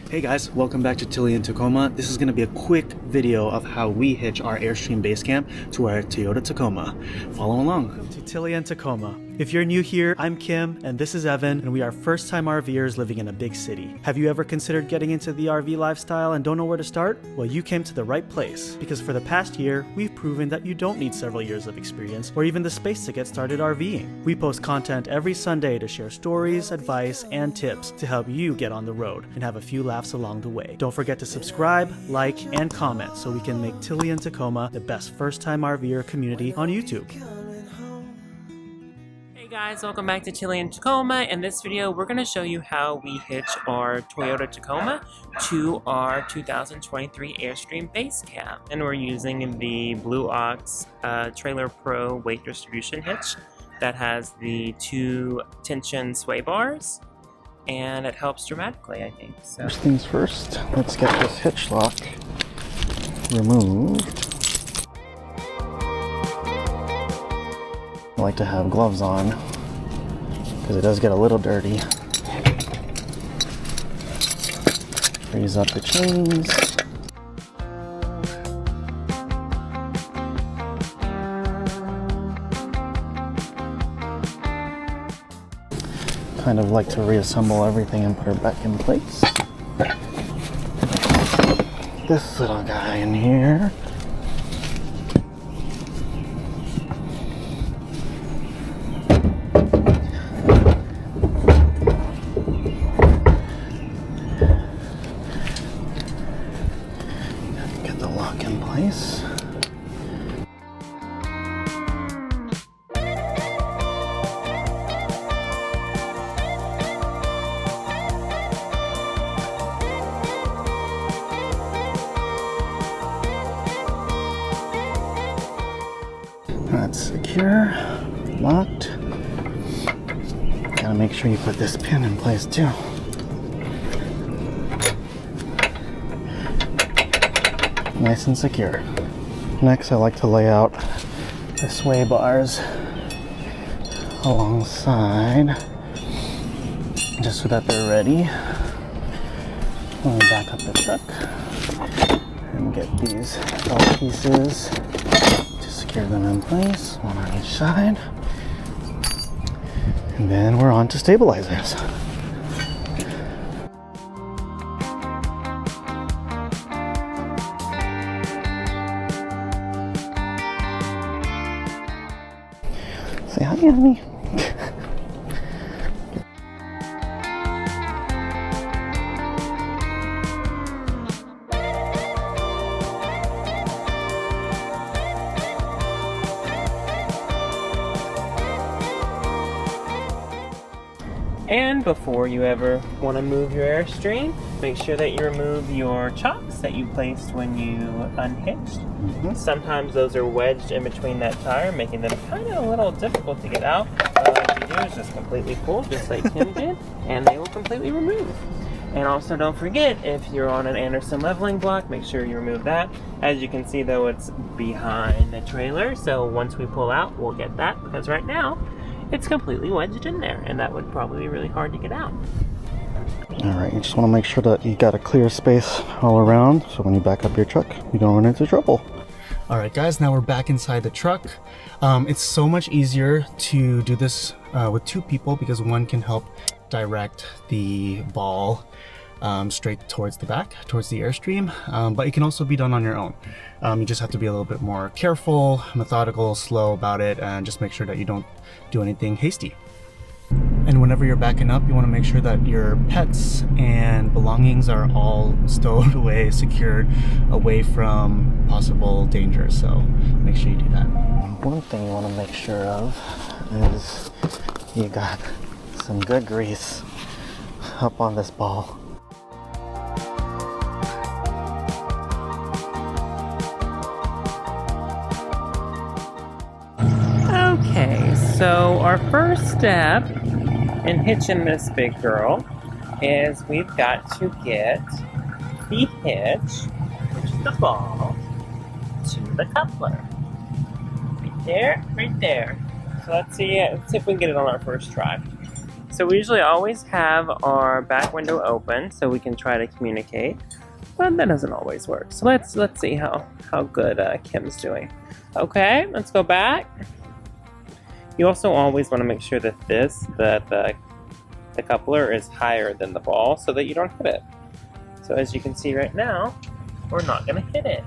Hey guys, welcome back to Tilly in Tacoma. This is going to be a quick video of how we hitch our Airstream base camp to our Toyota Tacoma. Follow along. Welcome to Tilly in Tacoma. If you're new here, I'm Kim and this is Evan, and we are first-time RVers living in a big city. Have you ever considered getting into the RV lifestyle and don't know where to start? Well, you came to the right place, because for the past year, we've proven that you don't need several years of experience or even the space to get started RVing. We post content every Sunday to share stories, advice, and tips to help you get on the road and have a few laughs along the way. Don't forget to subscribe, like, and comment so we can make Tilly and Tacoma the best first-time RVer community on YouTube. Hey guys, welcome back to Tilly in Tacoma. In this video, we're going to show you how we hitch our Toyota Tacoma to our 2023 Airstream base camp. And we're using the Blue Ox TrackPro weight distribution hitch that has the 2 tension sway bars, and it helps dramatically, I think. So. First things first, let's get this hitch lock removed. I like to have gloves on because it does get a little dirty. Freeze up the chains. Kind of like to reassemble everything and put it back in place. This little guy in here. Get the lock in place. That's secure, locked. Gotta make sure you put this pin in place too. Nice and secure. Next, I like to lay out the sway bars alongside, just so that they're ready. Let me back up the truck and get these belt pieces. Secure them in place, one on each side. And then we're on to stabilizers. Say hi, honey. And before you ever want to move your Airstream, make sure that you remove your chocks that you placed when you unhitched. Sometimes those are wedged in between that tire, making them kind of a little difficult to get out. What you do is just completely pull, just like Tim did, and they will completely remove. And also don't forget, if you're on an Anderson leveling block, make sure you remove that. As you can see though, it's behind the trailer, so once we pull out, we'll get that, because right now, it's completely wedged in there, and that would probably be really hard to get out. Alright, you just want to make sure that you got a clear space all around, so when you back up your truck, you don't run into trouble. Alright guys, now we're back inside the truck. It's so much easier to do this with 2 people, because one can help direct the ball straight towards the back, towards the Airstream, but it can also be done on your own. You just have to be a little bit more careful, methodical, slow about it, and just make sure that you don't do anything hasty. And whenever you're backing up, you want to make sure that your pets and belongings are all stowed away, secured away from possible danger, so make sure you do that. One thing you want to make sure of is you got some good grease up on this ball. Okay, so our first step in hitching this big girl is we've got to get the hitch, which is the ball, to the coupler. Right there, right there. So let's see if we can get it on our first try. So we usually always have our back window open so we can try to communicate, but that doesn't always work. So let's see how good Kim's doing. Okay, let's go back. You also always want to make sure that the coupler is higher than the ball so that you don't hit it. So as you can see right now, we're not going to hit it.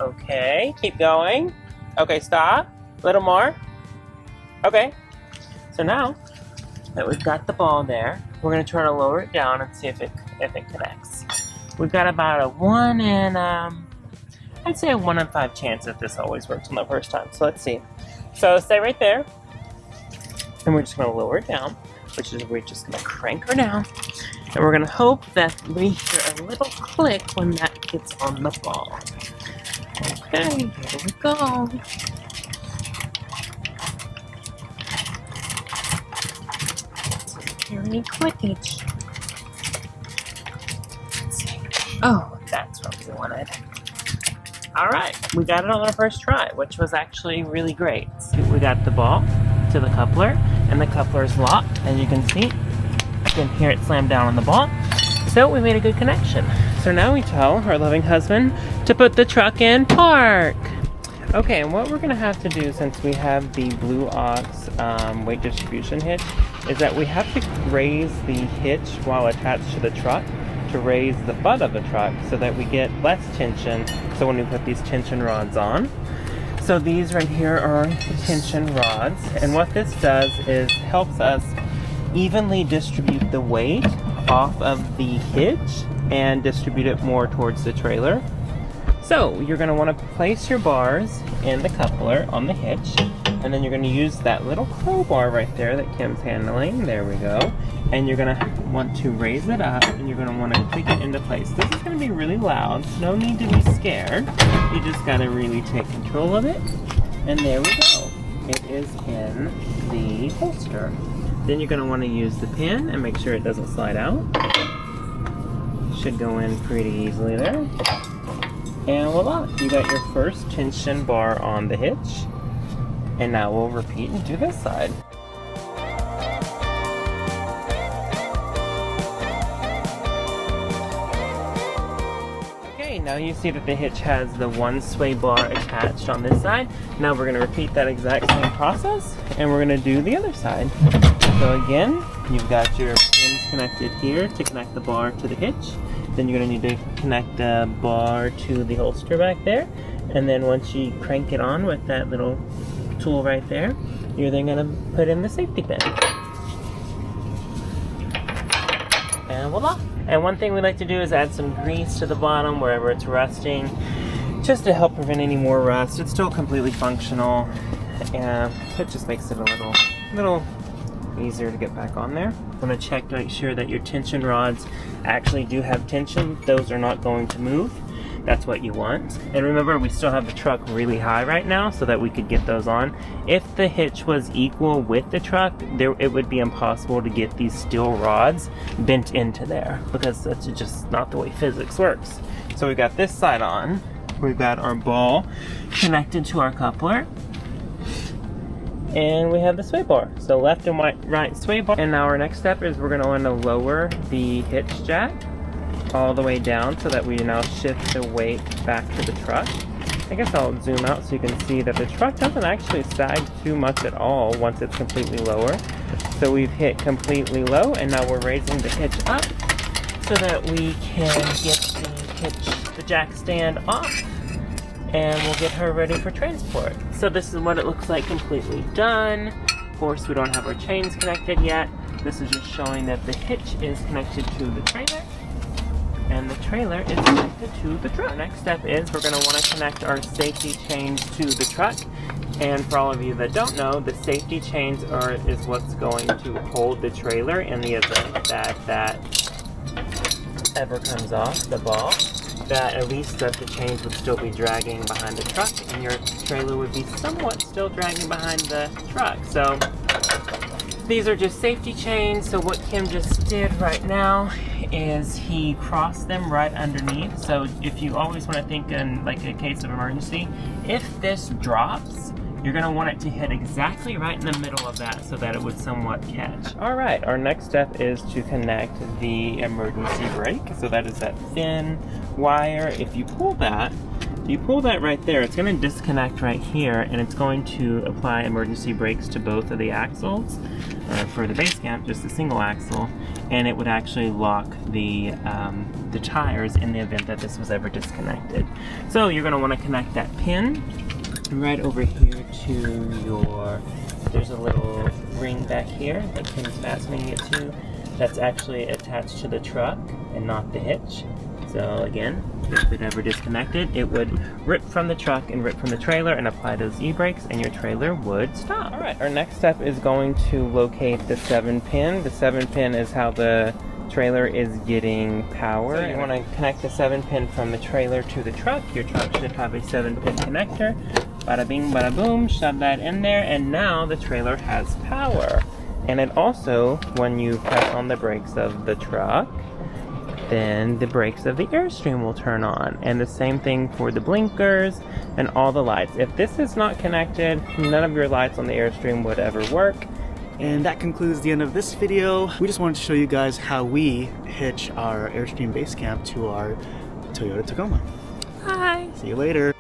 Okay, keep going. Okay, stop. A little more. Okay. So now that we've got the ball there, we're going to try to lower it down and see if it connects. We've got about a 1 in, I'd say a 1 in 5 chance that this always works on the first time. So let's see. So stay right there. And we're just going to lower it down, which is we're just going to crank her down. And we're going to hope that we hear a little click when that gets on the ball. Okay, here we go. Hear any clickage? Let's see. Oh, that's what we wanted. Alright, we got it on our first try, which was actually really great. We got the ball to the coupler, and the coupler is locked, as you can see. You can hear it slam down on the ball. So we made a good connection. So now we tell our loving husband to put the truck in park. Okay, and what we're going to have to do, since we have the Blue Ox weight distribution hitch, is that we have to raise the hitch while attached to the truck to raise the butt of the truck so that we get less tension so when we put these tension rods on. So these right here are tension rods, and what this does is helps us evenly distribute the weight off of the hitch and distribute it more towards the trailer. So you're going to want to place your bars in the coupler on the hitch, and then you're going to use that little crowbar right there that Kim's handling. There we go. And you're going to want to raise it up, and you're going to want to click it into place. This is going to be really loud, so no need to be scared. You just got to really take control of it. And there we go. It is in the holster. Then you're going to want to use the pin and make sure it doesn't slide out. Should go in pretty easily there. And voila, you got your first tension bar on the hitch. And now we'll repeat and do this side. Okay, now you see that the hitch has the one sway bar attached on this side. Now we're going to repeat that exact same process, and we're going to do the other side. So again, you've got your pins connected here to connect the bar to the hitch. Then you're going to need to connect the bar to the holster back there. And then once you crank it on with that little tool right there, you're then going to put in the safety pin. And voila! And one thing we like to do is add some grease to the bottom wherever it's rusting, just to help prevent any more rust. It's still completely functional, and it just makes it a little easier to get back on there. I'm going to check to make sure that your tension rods actually do have tension. Those are not going to move. That's what you want. And remember, we still have the truck really high right now so that we could get those on. If the hitch was equal with the truck, it would be impossible to get these steel rods bent into there, because that's just not the way physics works. So we've got this side on. We've got our ball connected to our coupler. And we have the sway bar. So left and right sway bar. And now our next step is we're going to want to lower the hitch jack all the way down so that we now shift the weight back to the truck. I guess I'll zoom out so you can see that the truck doesn't actually sag too much at all once it's completely lower. So we've hit completely low, and now we're raising the hitch up so that we can get the jack stand off, and we'll get her ready for transport. So this is what it looks like completely done. Of course, we don't have our chains connected yet. This is just showing that the hitch is connected to the trailer, and the trailer is connected to the truck. Our next step is we're going to want to connect our safety chains to the truck. And for all of you that don't know, the safety chains is what's going to hold the trailer in the event that ever comes off the ball. That at least that the chains would still be dragging behind the truck, and your trailer would be somewhat still dragging behind the truck. So these are just safety chains. So what Kim just did right now is he crossed them right underneath. So if you always want to think in like a case of emergency, if this drops, You're gonna want it to hit exactly right in the middle of that so that it would somewhat catch. All right, our next step is to connect the emergency brake. So that is that thin wire. If you pull that right there, it's going to disconnect right here, and it's going to apply emergency brakes to both of the axles. For the base camp, just a single axle, and it would actually lock the tires in the event that this was ever disconnected. So you're going to want to connect that pin right over here to your, there's a little ring back here that Kim's fastening it to. That's actually attached to the truck and not the hitch. So again, if it ever disconnected, it would rip from the truck and rip from the trailer and apply those e-brakes, and your trailer would stop. All right, our next step is going to locate the 7-pin. The 7-pin is how the trailer is getting power. So you want to connect the 7-pin from the trailer to the truck. Your truck should have a 7-pin connector. Bada bing, bada boom, shove that in there, and now the trailer has power. And it also, when you press on the brakes of the truck, then the brakes of the Airstream will turn on. And the same thing for the blinkers and all the lights. If this is not connected, none of your lights on the Airstream would ever work. And that concludes the end of this video. We just wanted to show you guys how we hitch our Airstream base camp to our Toyota Tacoma. Bye! See you later.